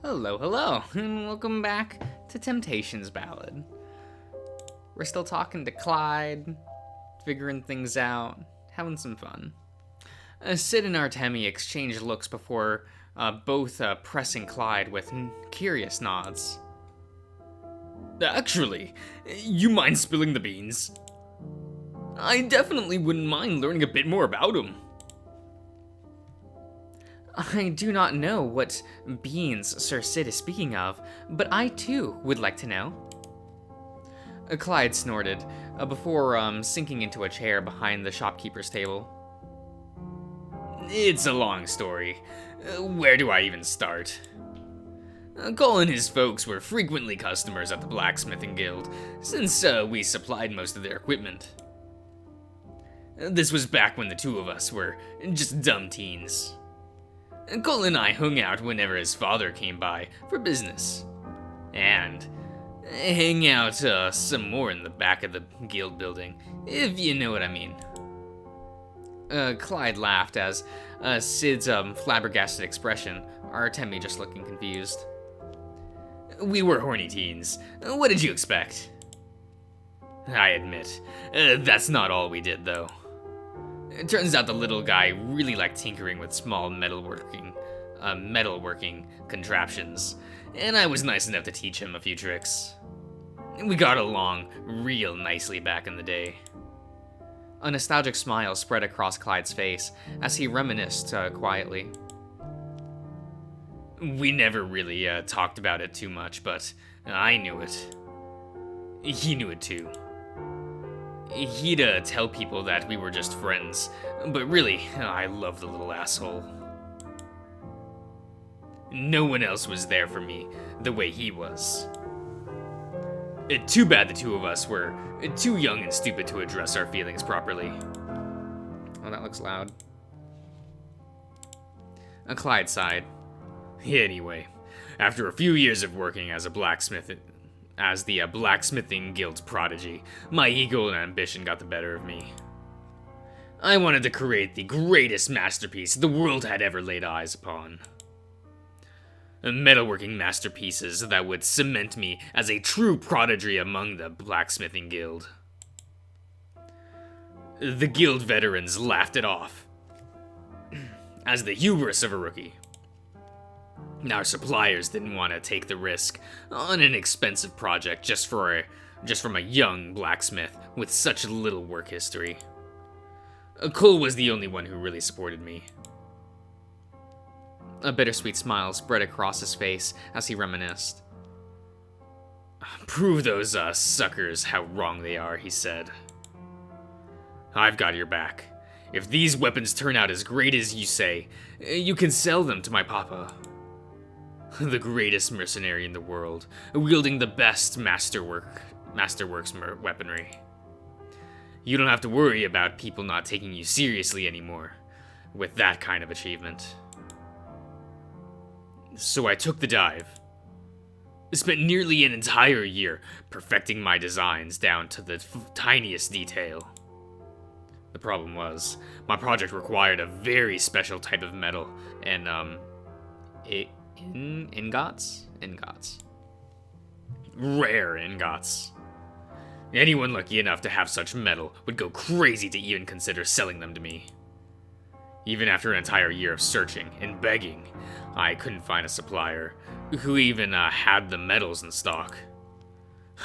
Hello, hello, and welcome back to Temptations Ballad. We're still talking to Clyde, figuring things out, having some fun. Sid and Artemi exchange looks before both pressing Clyde with curious nods. Actually, you mind spilling the beans? I definitely wouldn't mind learning a bit more about him. I do not know what beans Sir Sid is speaking of, but I too would like to know. Clyde snorted before sinking into a chair behind the shopkeeper's table. It's a long story. Where do I even start? Cole and his folks were frequently customers at the blacksmithing guild, since we supplied most of their equipment. This was back when the two of us were just dumb teens. Cole and I hung out whenever his father came by for business. And hang out some more in the back of the guild building, if you know what I mean. Clyde laughed as Sid's flabbergasted expression, Artemi just looking confused. We were horny teens. What did you expect? I admit, that's not all we did, though. It turns out the little guy really liked tinkering with small metalworking contraptions, and I was nice enough to teach him a few tricks. We got along real nicely back in the day. A nostalgic smile spread across Clyde's face as he reminisced quietly. We never really talked about it too much, but I knew it. He knew it too. He'd tell people that we were just friends, but really, I loved the little asshole. No one else was there for me the way he was. Too bad the two of us were too young and stupid to address our feelings properly. Oh, that looks loud. Clyde sighed. Anyway, after a few years of working as the blacksmithing guild's prodigy, my ego and ambition got the better of me. I wanted to create the greatest masterpiece the world had ever laid eyes upon. Metalworking masterpieces that would cement me as a true prodigy among the blacksmithing guild. The guild veterans laughed it off as the hubris of a rookie. Our suppliers didn't want to take the risk on an expensive project just from a young blacksmith with such little work history. Cole was the only one who really supported me. A bittersweet smile spread across his face as he reminisced. Prove those suckers how wrong they are, he said. I've got your back. If these weapons turn out as great as you say, you can sell them to my papa. The greatest mercenary in the world, wielding the best masterworks weaponry. You don't have to worry about people not taking you seriously anymore with that kind of achievement. So I took the dive. Spent nearly an entire year perfecting my designs down to the tiniest detail. The problem was, my project required a very special type of metal, and ingots? Rare ingots. Anyone lucky enough to have such metal would go crazy to even consider selling them to me. Even after an entire year of searching and begging, I couldn't find a supplier who even had the metals in stock.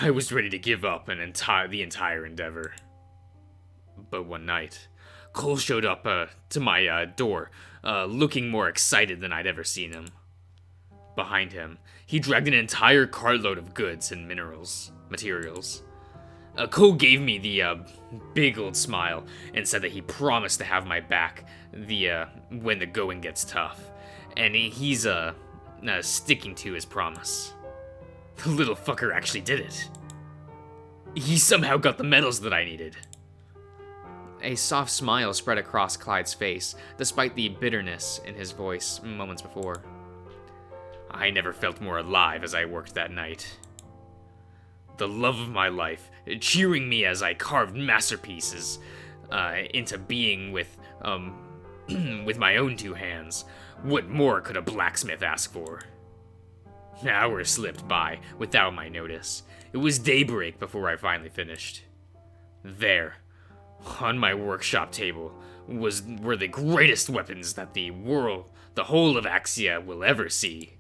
I was ready to give up the entire endeavor. But one night, Cole showed up to my door, looking more excited than I'd ever seen him. Behind him, he dragged an entire cartload of goods and materials. Cole gave me the big old smile and said that he promised to have my back when the going gets tough, and he's sticking to his promise. The little fucker actually did it. He somehow got the metals that I needed. A soft smile spread across Clyde's face, despite the bitterness in his voice moments before. I never felt more alive as I worked that night. The love of my life, cheering me as I carved masterpieces into being with my own two hands. What more could a blacksmith ask for? Hours slipped by without my notice. It was daybreak before I finally finished. There, on my workshop table, were the greatest weapons that the whole of Axia will ever see.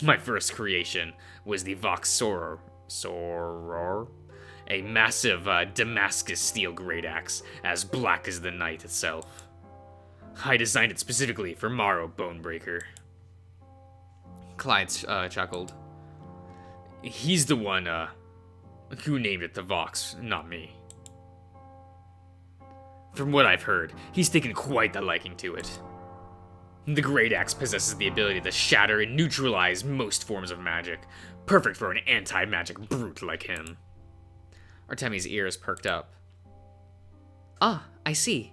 My first creation was the Vox Soror, a massive Damascus steel great axe, as black as the night itself. I designed it specifically for Morrow Bonebreaker. Clyde chuckled. He's the one who named it the Vox, not me. From what I've heard, he's taken quite the liking to it. The Great Axe possesses the ability to shatter and neutralize most forms of magic, perfect for an anti-magic brute like him. Artemi's ears perked up. Ah, I see.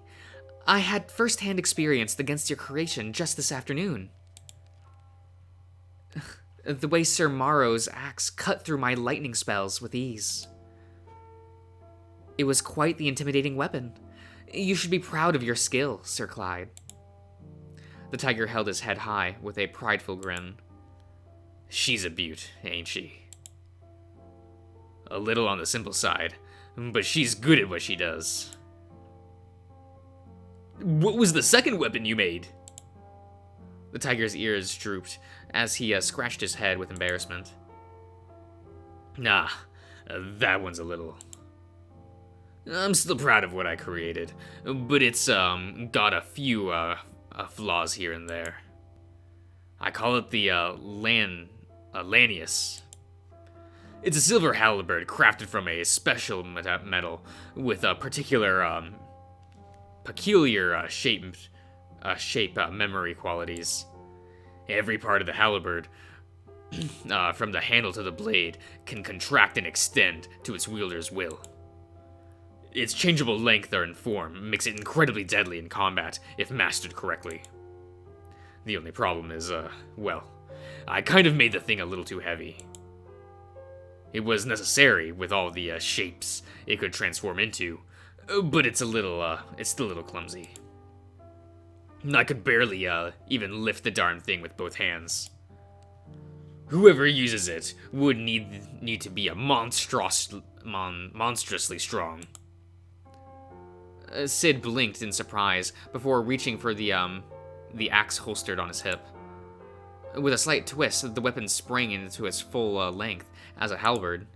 I had first-hand experience against your creation just this afternoon. The way Sir Morrow's axe cut through my lightning spells with ease. It was quite the intimidating weapon. You should be proud of your skill, Sir Clyde. The tiger held his head high with a prideful grin. She's a beaut, ain't she? A little on the simple side, but she's good at what she does. What was the second weapon you made? The tiger's ears drooped as he scratched his head with embarrassment. Nah, that one's a little... I'm still proud of what I created, but it's got a few flaws here and there. I call it the Lanius. It's a silver halberd crafted from a special metal with a peculiar shape memory qualities. Every part of the halberd, from the handle to the blade, can contract and extend to its wielder's will. Its changeable length and form makes it incredibly deadly in combat if mastered correctly. The only problem is, well, I kind of made the thing a little too heavy. It was necessary with all the shapes it could transform into, but it's still a little clumsy. I could barely even lift the darn thing with both hands. Whoever uses it would need to be a monstrously strong. Sid blinked in surprise before reaching for the axe holstered on his hip. With a slight twist, the weapon sprang into its full length as a halberd.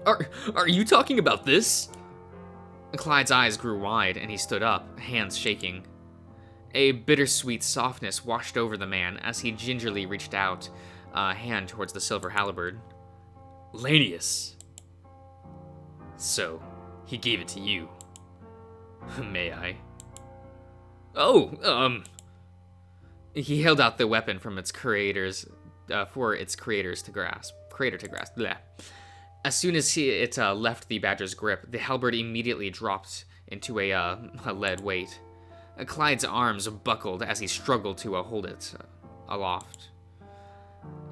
Are you talking about this? Clyde's eyes grew wide and he stood up, hands shaking. A bittersweet softness washed over the man as he gingerly reached out a hand towards the silver halberd. Lanius. So, he gave it to you. May I? Oh, He held out the weapon from its creators, for its creators to grasp. Bleh. As soon as it left the badger's grip, the halberd immediately dropped into a lead weight. Clyde's arms buckled as he struggled to hold it aloft.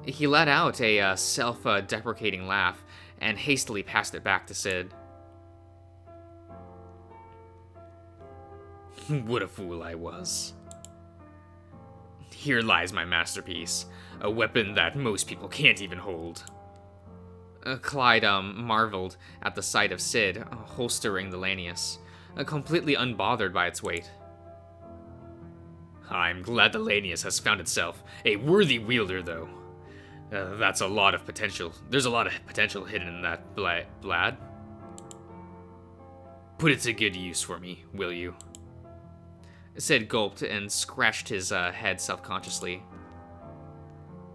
He let out a self-deprecating laugh and hastily passed it back to Sid. What a fool I was. Here lies my masterpiece, a weapon that most people can't even hold. Clyde marveled at the sight of Sid holstering the Lanius, completely unbothered by its weight. I'm glad the Lanius has found itself a worthy wielder, though. That's a lot of potential. There's a lot of potential hidden in that Ballad. Put it to good use for me, will you? Sid gulped and scratched his head self-consciously.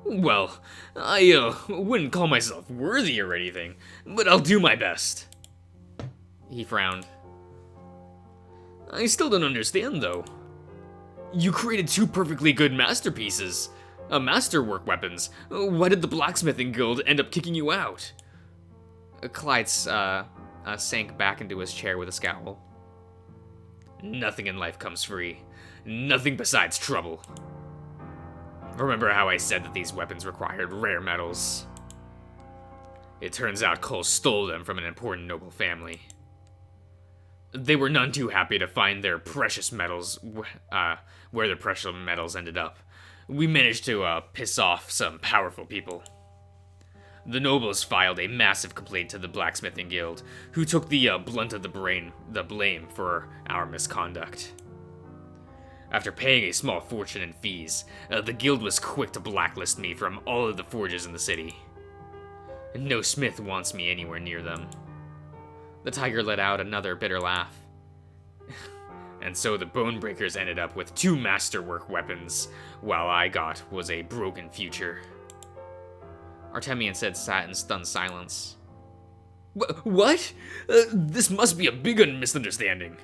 Well, I wouldn't call myself worthy or anything, but I'll do my best. He frowned. I still don't understand, though. You created two perfectly good masterpieces. Masterwork weapons. Why did the Blacksmithing Guild end up kicking you out? Clyde sank back into his chair with a scowl. Nothing in life comes free. Nothing besides trouble. Remember how I said that these weapons required rare metals? It turns out Cole stole them from an important noble family. They were none too happy to find their precious metals, where their precious metals ended up. We managed to piss off some powerful people. The nobles filed a massive complaint to the blacksmithing guild, who took the blunt of the blame for our misconduct. After paying a small fortune in fees, the guild was quick to blacklist me from all of the forges in the city. No smith wants me anywhere near them. The tiger let out another bitter laugh. And so the Bonebreakers ended up with 2 masterwork weapons, while I got was a broken future. Artemian sat in stunned silence. What? This must be a big misunderstanding.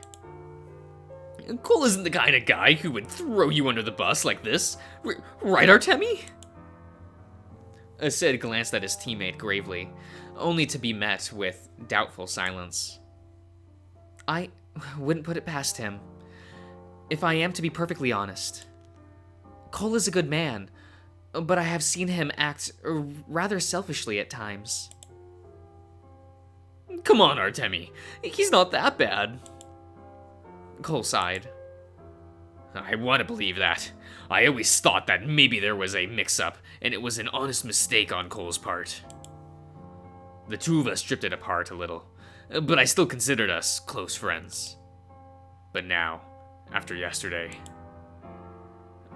Cole isn't the kind of guy who would throw you under the bus like this. Right, Artemi? Sid glanced at his teammate gravely, only to be met with doubtful silence. I wouldn't put it past him. If I am to be perfectly honest. Cole is a good man, but I have seen him act rather selfishly at times. Come on, Artemi. He's not that bad. Cole sighed. I want to believe that. I always thought that maybe there was a mix-up, and it was an honest mistake on Cole's part. The 2 of us drifted apart a little, but I still considered us close friends. But now, after yesterday,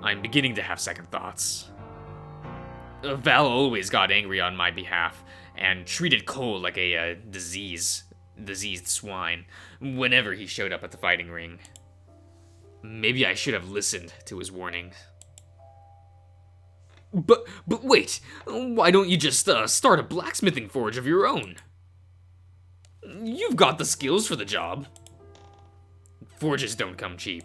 I'm beginning to have second thoughts. Val always got angry on my behalf, and treated Cole like a diseased swine whenever he showed up at the fighting ring. Maybe I should have listened to his warning. But wait, why don't you just start a blacksmithing forge of your own? You've got the skills for the job. Forges don't come cheap.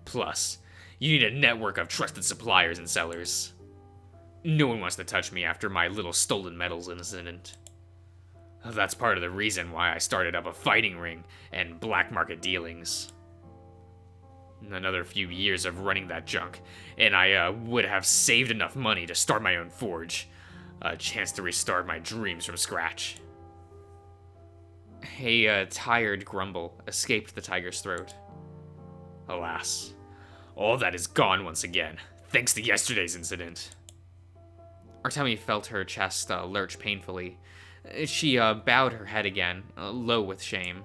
Plus, you need a network of trusted suppliers and sellers. No one wants to touch me after my little stolen metals incident. That's part of the reason why I started up a fighting ring and black market dealings. Another few years of running that junk, and I would have saved enough money to start my own forge. A chance to restart my dreams from scratch. A tired grumble escaped the tiger's throat. Alas, all that is gone once again, thanks to yesterday's incident. Artemi felt her chest lurch painfully. She bowed her head again, low with shame.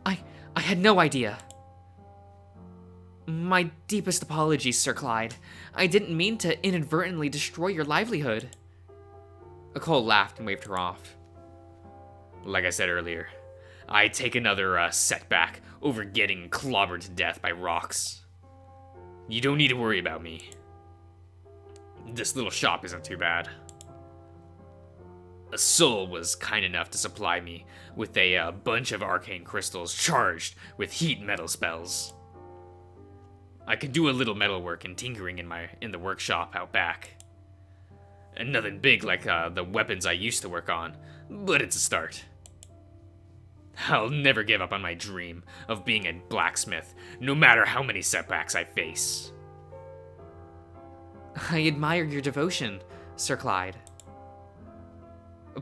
I had no idea. My deepest apologies, Sir Clyde. I didn't mean to inadvertently destroy your livelihood. Cole laughed and waved her off. Like I said earlier, I take another setback over getting clobbered to death by rocks. You don't need to worry about me. This little shop isn't too bad. A soul was kind enough to supply me with a bunch of arcane crystals charged with heat metal spells. I could do a little metalwork and tinkering in the workshop out back. And nothing big like the weapons I used to work on, but it's a start. I'll never give up on my dream of being a blacksmith, no matter how many setbacks I face. I admire your devotion, Sir Clyde.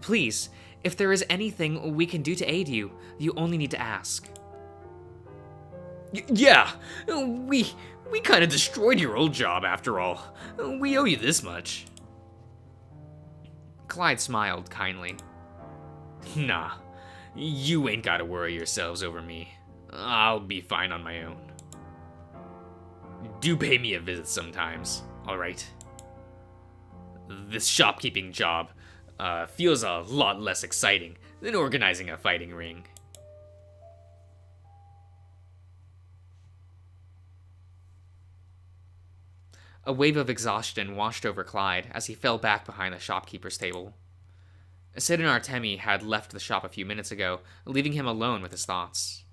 Please, if there is anything we can do to aid you, you only need to ask. Yeah, we kind of destroyed your old job after all. We owe you this much. Clyde smiled kindly. Nah, you ain't gotta worry yourselves over me. I'll be fine on my own. Do pay me a visit sometimes, alright? This shopkeeping job feels a lot less exciting than organizing a fighting ring. A wave of exhaustion washed over Clyde as he fell back behind the shopkeeper's table. Sid and Artemi had left the shop a few minutes ago, leaving him alone with his thoughts.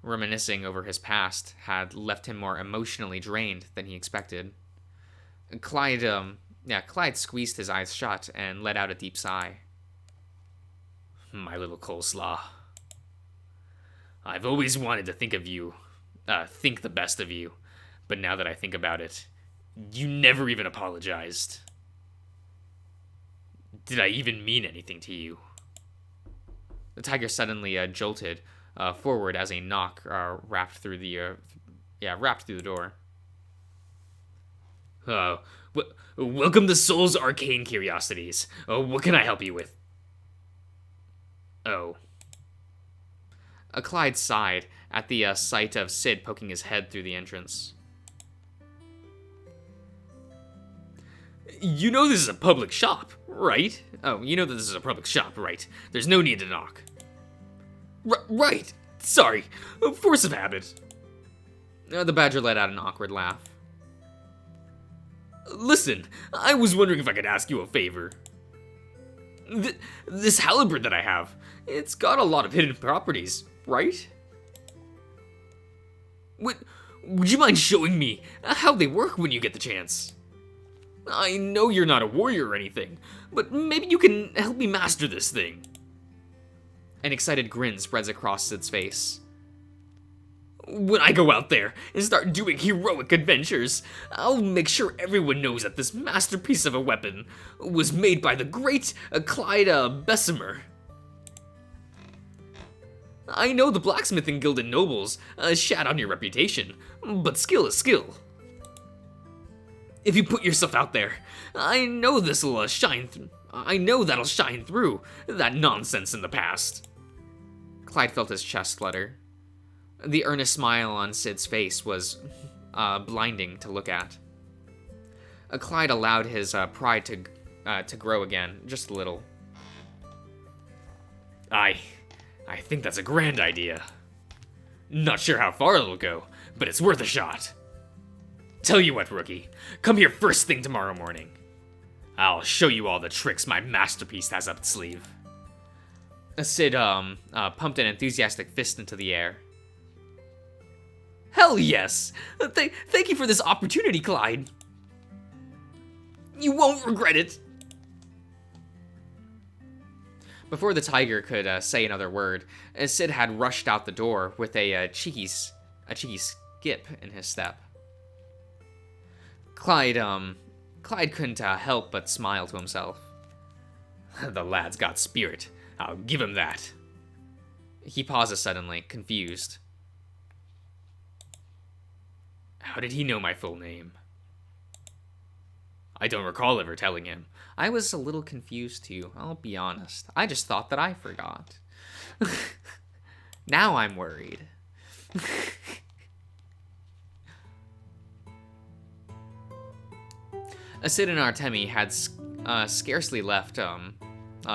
Reminiscing over his past had left him more emotionally drained than he expected. Clyde squeezed his eyes shut and let out a deep sigh. My little coleslaw. I've always wanted to think the best of you, but now that I think about it, you never even apologized. Did I even mean anything to you? The tiger suddenly jolted, forward as a knock rapped through the door. Welcome to Soul's Arcane Curiosities. What can I help you with? Oh. Clyde sighed at the sight of Sid poking his head through the entrance. You know this is a public shop, right? Oh, you know that this is a public shop, right? There's no need to knock. Right. Sorry. Force of habit. The Badger let out an awkward laugh. Listen, I was wondering if I could ask you a favor. This halberd that I have, it's got a lot of hidden properties, right? Would you mind showing me how they work when you get the chance? I know you're not a warrior or anything, but maybe you can help me master this thing. An excited grin spreads across Sid's face. When I go out there and start doing heroic adventures, I'll make sure everyone knows that this masterpiece of a weapon was made by the great Clyde Bessemer. I know the blacksmithing guild and nobles shat on your reputation, but skill is skill. If you put yourself out there, I know that'll shine through that nonsense in the past. Clyde felt his chest flutter. The earnest smile on Sid's face was blinding to look at. Clyde allowed his pride to grow again, just a little. I think that's a grand idea. Not sure how far it'll go, but it's worth a shot. Tell you what, rookie, come here first thing tomorrow morning. I'll show you all the tricks my masterpiece has up its sleeve. Sid pumped an enthusiastic fist into the air. Hell yes! Thank you for this opportunity, Clyde. You won't regret it. Before the tiger could say another word, Sid had rushed out the door with a cheeky skip in his step. Clyde couldn't help but smile to himself. The lad's got spirit. I'll give him that. He pauses suddenly, confused. How did he know my full name? I don't recall ever telling him. I was a little confused too, I'll be honest. I just thought that I forgot. Now I'm worried. Sid and Artemi had scarcely left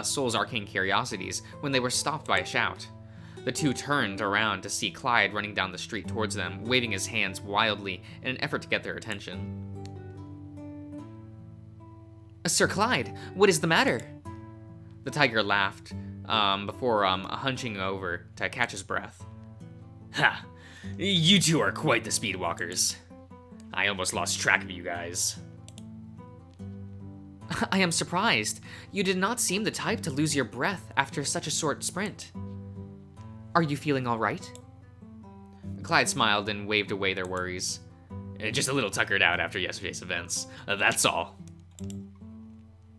Soul's Arcane Curiosities when they were stopped by a shout. The two turned around to see Clyde running down the street towards them, waving his hands wildly in an effort to get their attention. Sir Clyde, what is the matter? The tiger laughed before hunching over to catch his breath. Ha! You two are quite the speedwalkers. I almost lost track of you guys. I am surprised. You did not seem the type to lose your breath after such a short sprint. Are you feeling all right? Clyde smiled and waved away their worries. Just a little tuckered out after yesterday's events. That's all.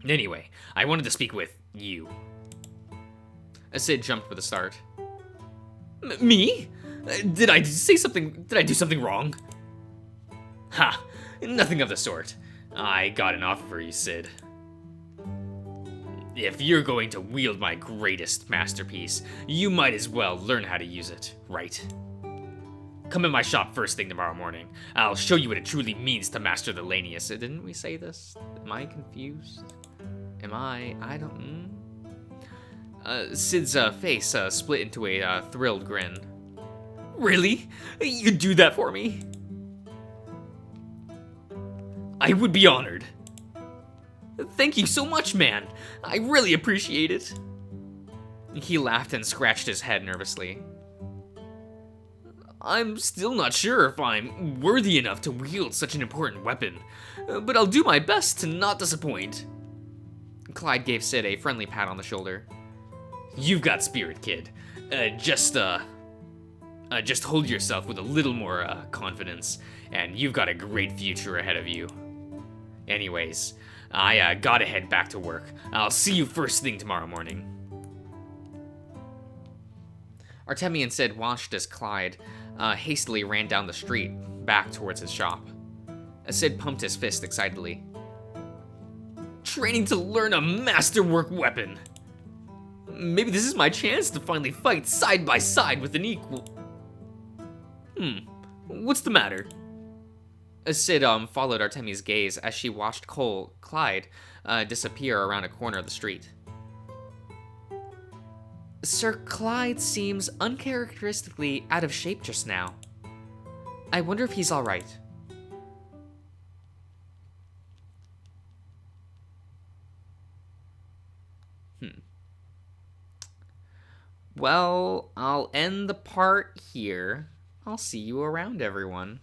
Anyway, I wanted to speak with you. Sid jumped with a start. Me? Did I do something wrong? Ha! Nothing of the sort. I got an offer for you, Sid. If you're going to wield my greatest masterpiece, you might as well learn how to use it, right? Come in my shop first thing tomorrow morning. I'll show you what it truly means to master the Lanius. Didn't we say this? Am I confused? I don't... Sid's face split into a thrilled grin. Really? You'd do that for me? I would be honored. Thank you so much, man. I really appreciate it. He laughed and scratched his head nervously. I'm still not sure if I'm worthy enough to wield such an important weapon, but I'll do my best to not disappoint. Clyde gave Sid a friendly pat on the shoulder. You've got spirit, kid. Just hold yourself with a little more confidence, and you've got a great future ahead of you. Anyways, I gotta head back to work. I'll see you first thing tomorrow morning. Artemi and Sid watched as Clyde hastily ran down the street, back towards his shop. Sid pumped his fist excitedly. Training to learn a masterwork weapon! Maybe this is my chance to finally fight side by side with an equal. What's the matter? Sid followed Artemi's gaze as she watched Clyde disappear around a corner of the street. Sir Clyde seems uncharacteristically out of shape just now. I wonder if he's alright. Well, I'll end the part here. I'll see you around, everyone.